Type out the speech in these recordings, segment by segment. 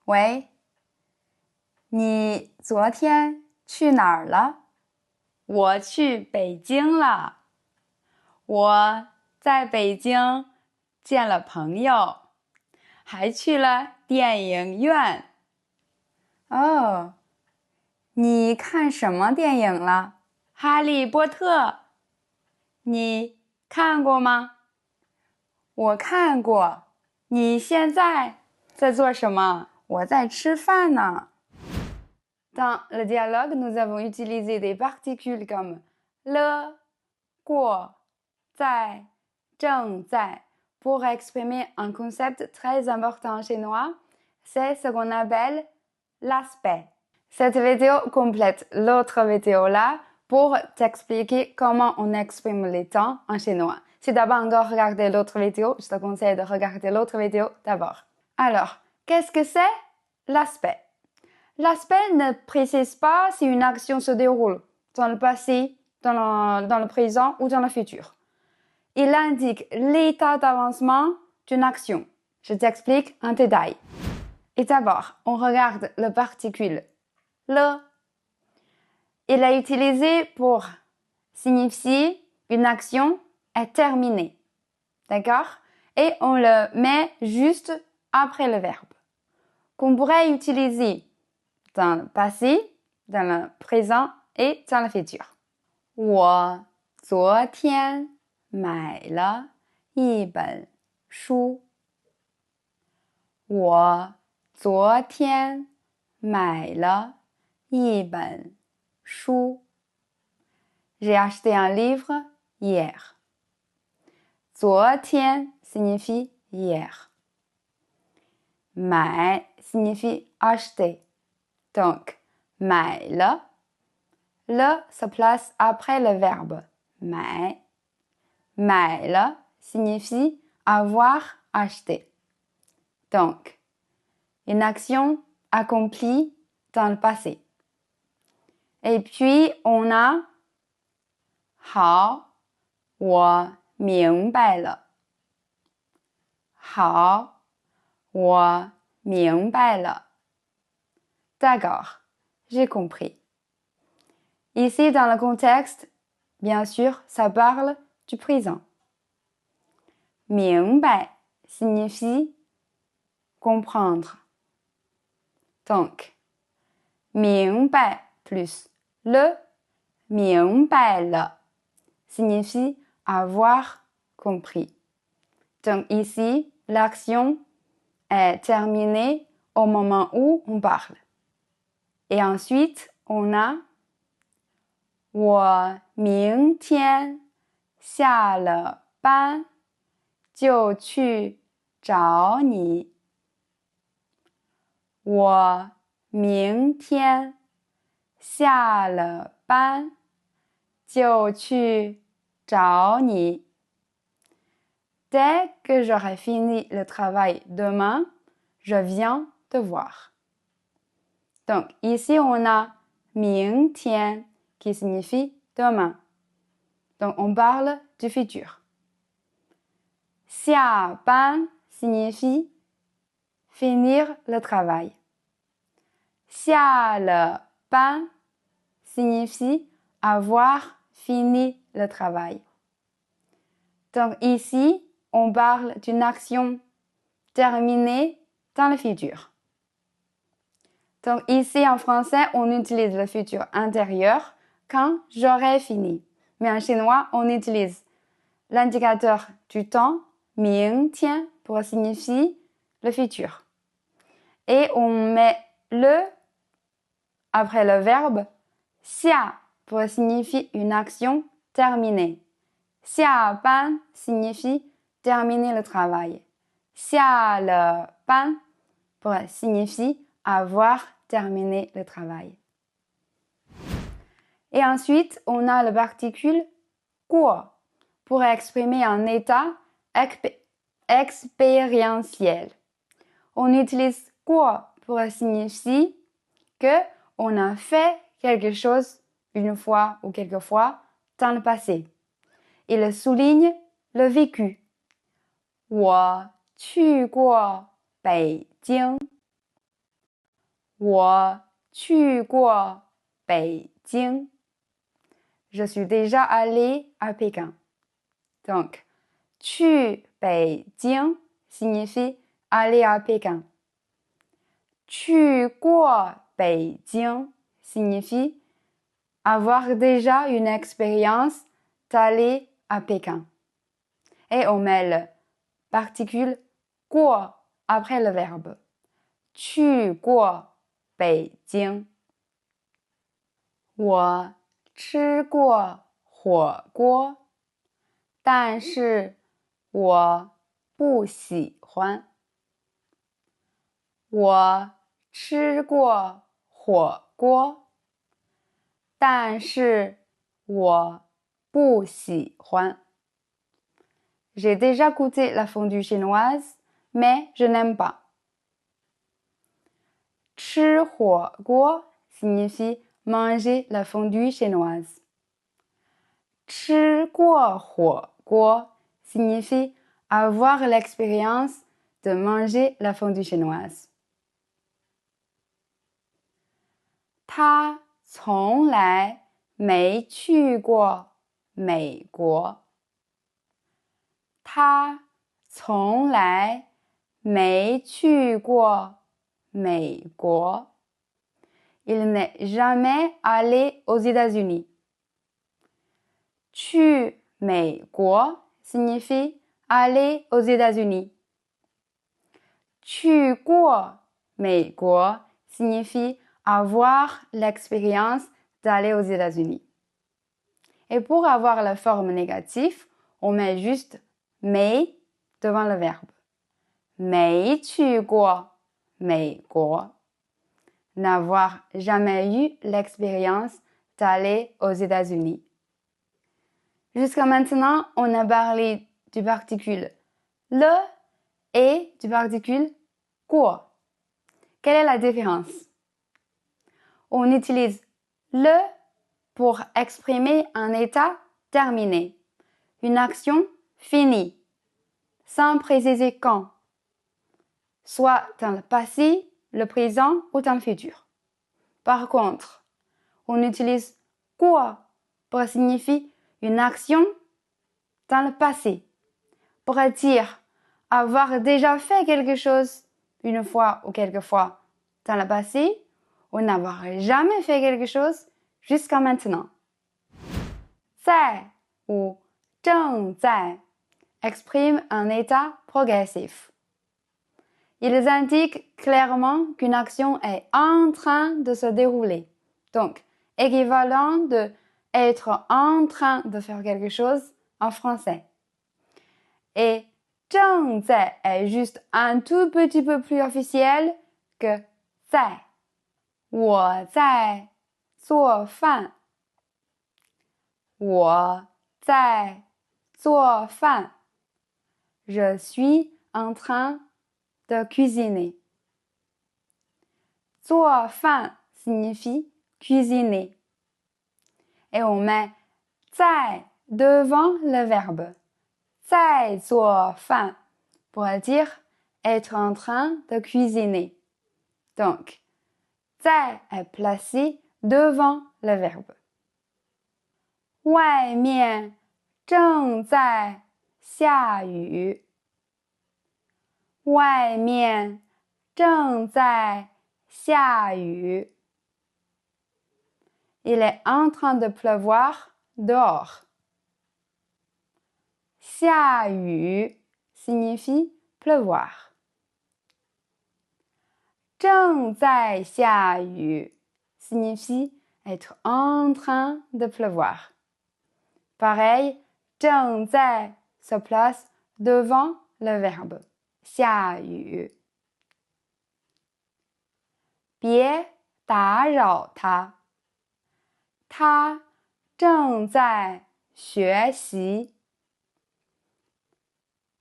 喂，你昨天去哪儿了？我去北京了。我在北京见了朋友，还去了电影院。哦，你看什么电影了？哈利波特，你看过吗？我看过。你现在在做什么？我在吃饭呢。Dans le dialogue, nous avons utilisé des particules comme le, 过, 在, 正在 pour exprimer un concept très important en chinois. C'est ce qu'on appelle l'aspect. Cette vidéo complète l'autre vidéo là pour t'expliquer comment on exprime les temps en chinois. Si tu n'as pas encore regardé l'autre vidéo, je te conseille de regarder l'autre vidéo d'abord. Alors, qu'est-ce que c'est l'aspect? L'aspect ne précise pas si une action se déroule dans le passé, dans le présent ou dans le futur. Il indique l'état d'avancement d'une action. Je t'explique en détail. Et d'abord, on regarde le particule le. Il est utilisé pour signifier une action est terminée. D'accord? Et on le met juste après le verbe. Qu'on pourrait utiliser dans le passé, dans le présent et dans le futur. 我昨天买了一本书。我昨天买了一本书。J'ai acheté un livre hier. 昨天 signifie hier. 买 signifie acheter. Donc, 买了 le se place après le verbe 买. 买了 signifie avoir acheté. Donc, une action accomplie dans le passé. Et puis, on a 好，我明白了。好，我明白了。D'accord, j'ai compris. Ici, dans le contexte, bien sûr, ça parle du présent. 明白 signifie comprendre. Donc, 明白 plus le 明白了 signifie avoir compris. Donc ici, l'action est terminée au moment où on parle. Et ensuite, on a 我明天下了班就去找你。我明天下了班就去找你。Dès que j'aurai fini le travail demain, je viens te voir. Donc, ici, on a 明天 qui signifie demain. Donc, on parle du futur. 下班 signifie finir le travail. 下了班 signifie avoir fini le travail. Donc ici, on parle d'une action terminée dans le futur. Donc ici, en français, on utilise le futur intérieur quand j'aurai fini. Mais en chinois, on utilise l'indicateur du temps, 明天, pour signifier le futur. Et on met le après le verbe 下 pour signifier une action terminée. 下班 signifie terminer le travail. 下了班 pour signifier avoir terminé le travail. Et ensuite, on a le particule 过 pour exprimer un état expérientiel. On utilise 过 pour signifier que on a fait quelque chose une fois ou quelquefois dans le passé. Il souligne le vécu. 我去过北京。我去过北京。Je suis déjà allé à Pékin. Donc, 去北京 signifie aller à Pékin. 去过北京 signifie avoir déjà une expérience d'aller à Pékin. Et on met le particule 过 après le verbe. 去过北京。我吃过火锅，但是我不喜欢。我吃过火锅，但是我不喜欢。J'ai déjà goûté la fondue chinoise, mais je n'aime pas. 吃火锅 signifie manger la fondue chinoise. 吃过火锅 signifie avoir l'expérience de manger la fondue chinoise. 他从来没去过美国。他从来没去过美国。Il n'est jamais allé aux États-Unis. 去美国 signifie aller aux États-Unis. 去过美国 signifie avoir l'expérience d'aller aux États-Unis. Et pour avoir la forme négative, on met juste 没 devant le verbe. 没去过美国。N'avoir jamais eu l'expérience d'aller aux États-Unis. Jusqu'à maintenant, on a parlé du particule le et du particule 过. Quelle est la différence? On utilise le pour exprimer un état terminé, une action finie, sans préciser quand, soit dans le passé, le présent ou dans le futur. Par contre, on utilise 过 pour signifier une action dans le passé, pour dire avoir déjà fait quelque chose une fois ou quelquefois dans le passé ou n'avoir jamais fait quelque chose jusqu'à maintenant. 在 ou 正在 exprime un état progressif. Ils indiquent clairement qu'une action est en train de se dérouler. Donc, équivalent de être en train de faire quelque chose en français. Et 正在 est juste un tout petit peu plus officiel que 在。我在做饭。我在做饭。Je suis en train de cuisiner. 做饭 signifie cuisiner. Et on met 在 devant le verbe. 在做饭 pour dire être en train de cuisiner. Donc, 在 est placé devant le verbe. 外面正在下雨。外面正在下雨。Il est en train de pleuvoir dehors. 下雨 signifie pleuvoir. 正在下雨 signifie être en train de pleuvoir. Pareil, 正在 se place devant le verbe. 下雨。别打扰他。他正在学习。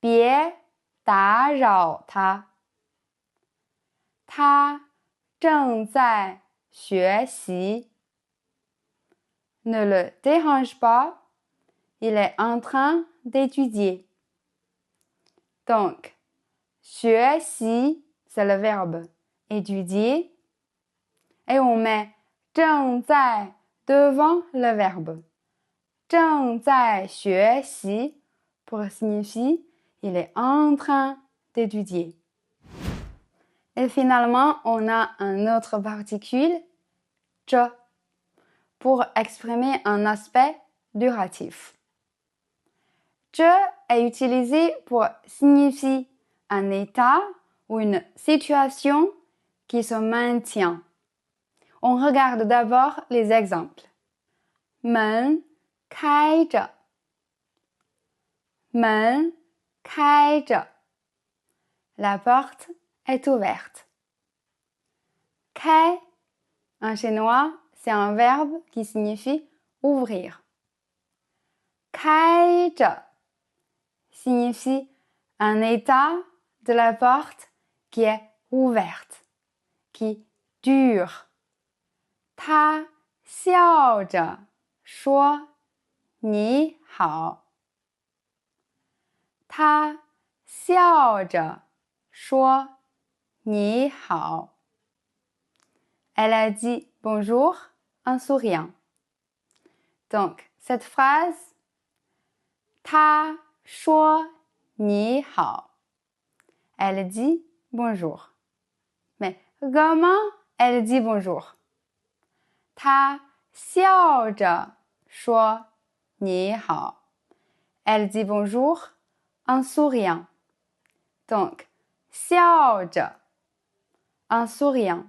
别打扰他。他正在学习。Ne le dérange pas, il est en train d'étudier. Donc, 学习 c'est le verbe. Étudier, Et on met 正在 devant le verbe. 正在学习 pour signifier il est en train d'étudier. Et finalement, on a un autre particule, 着 pour exprimer un aspect duratif. 着 est utilisé pour signifier un état ou une situation qui se maintient. On regarde d'abord les exemples. 门开着，门开着。La porte est ouverte. 开 en chinois, c'est un verbe qui signifie ouvrir. 开着 signifie un état de la porte qui est ouverte, qui dure. 他笑着说你好。他笑着说你好。Elle a dit bonjour en souriant. Donc, cette phrase, 他说你好. Elle dit bonjour. Mais comment elle dit bonjour? 他笑着说你好. Elle dit bonjour en souriant. Donc, 笑着 en souriant.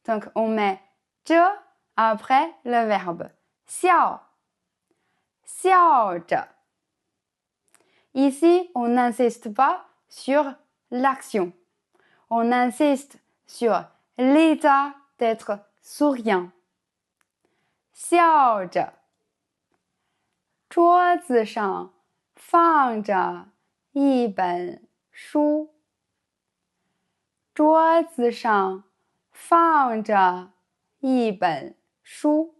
Donc, on met 着 après le verbe 笑. 笑着. Ici, on n'insiste pas sur l'action. On insiste sur l'état d'être souriant. 笑着。桌子上放着一本书。桌子上放着一本书。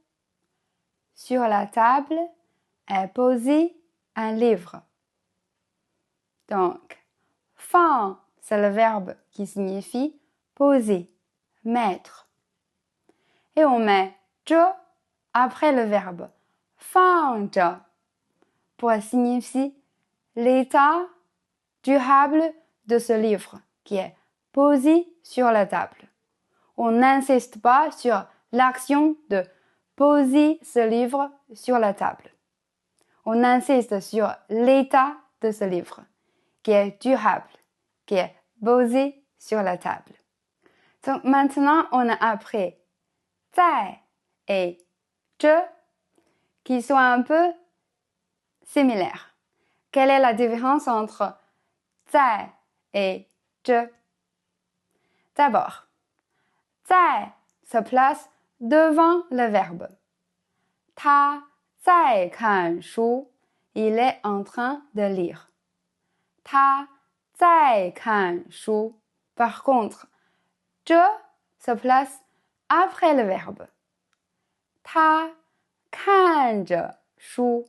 Sur la table est posé un livre. Donc, 放 c'est le verbe qui signifie poser, mettre. Et on met 着 après le verbe 放着 pour signifier l'état durable de ce livre qui est posé sur la table. On n'insiste pas sur l'action de poser ce livre sur la table. On insiste sur l'état de ce livre qui est durable, qui est posé sur la table. Donc maintenant, on a appris 在 et 着 qui sont un peu similaires. Quelle est la différence entre 在 et 着? D'abord, 在 se place devant le verbe. 他在看书 il est en train de lire. 他在看书 Par contre, 着 se place après le verbe. 他看着书。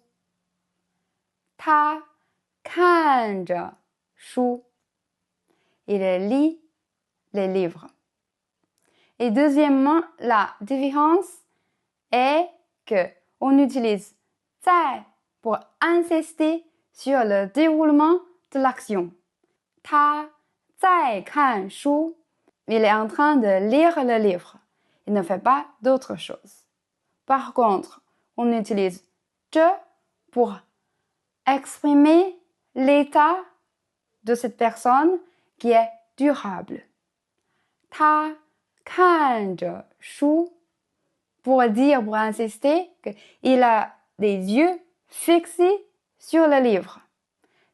他看着书。Il lit les livres. Et deuxièmement, la différence est que on utilise 在 pour insister sur le déroulement de l'action. 他在看书 il est en train de lire le livre. Il ne fait pas d'autre chose. Par contre, on utilise 着 pour exprimer l'état de cette personne qui est durable. 他看着书 pour dire, pour insister qu'il a les yeux fixés sur le livre.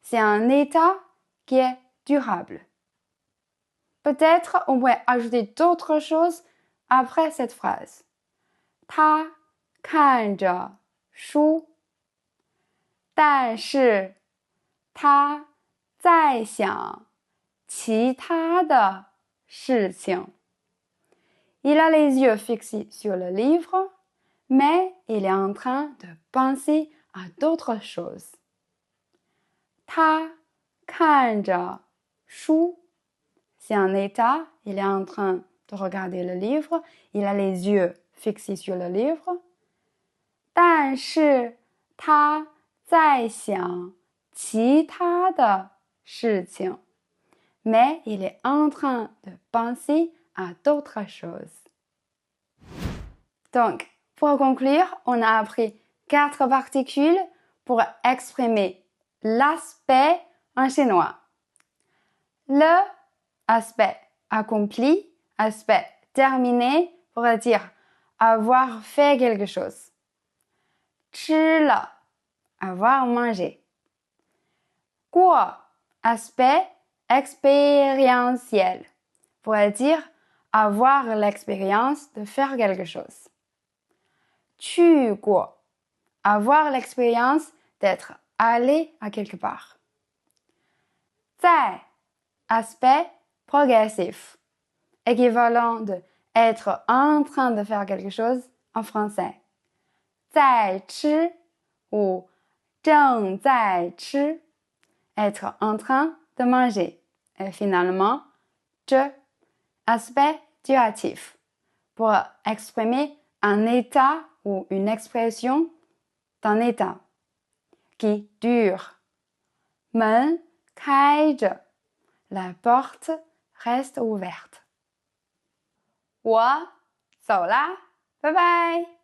C'est un état qui est durable. Peut-être on pourrait ajouter d'autres choses après cette phrase. 他看着书，但是他在想其他的事情。Il a les yeux fixés sur le livre, mais il est en train de penser à d'autres choses. 他看着书，c'est un état, il est en train de regarder le livre. Il a les yeux fixés sur le livre. 但是他在想其他的事情。Mais il est en train de penser à d'autres choses. Donc, pour conclure, on a appris 4 particules pour exprimer l'aspect en chinois. Le aspect accompli, aspect terminé pourrait dire avoir fait quelque chose. 吃了 avoir mangé. 过 aspect expérientiel pourrait dire avoir l'expérience de faire quelque chose. 去过 avoir l'expérience d'être allé à quelque part. 在 aspect progressif, équivalent de être en train de faire quelque chose en français. 在吃 ou 正在吃 être en train de manger. Et finalement, 这 aspect duratif pour exprimer un état ou une expression d'un état qui dure. 门开着 la porte reste ouverte. 我走啦，拜拜。